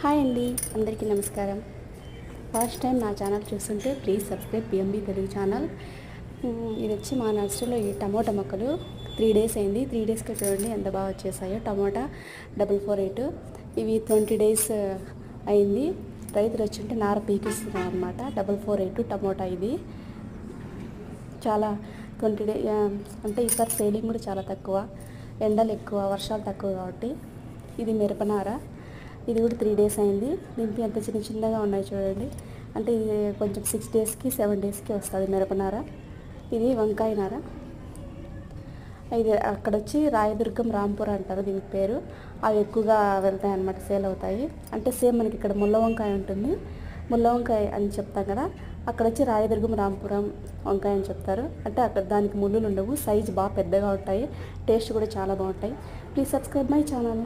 Hi అండి, అందరికీ నమస్కారం. ఫస్ట్ టైం నా ఛానల్ చూస్తుంటే please subscribe PMB Telugu channel. ఇది వచ్చి మా నర్సరీలో ఈ టమోటా మొక్కలు 3 డేస్ అయింది. 3 డేస్కి చూడండి ఎంత బాగా వచ్చేసాయో. టమోటా 448 ఇవి 20 డేస్ అయింది. రైతులు వచ్చింటే నార పీకిస్తున్నారు అనమాట. 448 టమోటా ఇది చాలా 20 డే అంటే ఈసారి సేలింగ్ కూడా చాలా తక్కువ, ఎండలు ఎక్కువ, వర్షాలు తక్కువ కాబట్టి. ఇది మిరపనార, ఇది కూడా 3 డేస్ అయింది. దీనికి ఎంత చిన్నగా ఉన్నాయి చూడండి. అంటే ఇది కొంచెం 6 డేస్కి 7 డేస్కి వస్తుంది మిరపనార. ఇది వంకాయ నార. ఇది అక్కడ వచ్చి రాయదుర్గం రాంపూర్ అంటారు దీనికి పేరు. అవి ఎక్కువగా వెళ్తాయి అన్నమాట, సేల్ అవుతాయి. అంటే సేమ్ మనకి ఇక్కడ ముళ్ళ వంకాయ ఉంటుంది, ముళ్ళ వంకాయ అని చెప్తాం కదా, అక్కడ వచ్చి రాయదుర్గం రాంపురం వంకాయ అని చెప్తారు. అంటే అక్కడ దానికి ముళ్ళులు ఉండవు, సైజు బాగా పెద్దగా ఉంటాయి, టేస్ట్ కూడా చాలా బాగుంటాయి. Please subscribe my channel.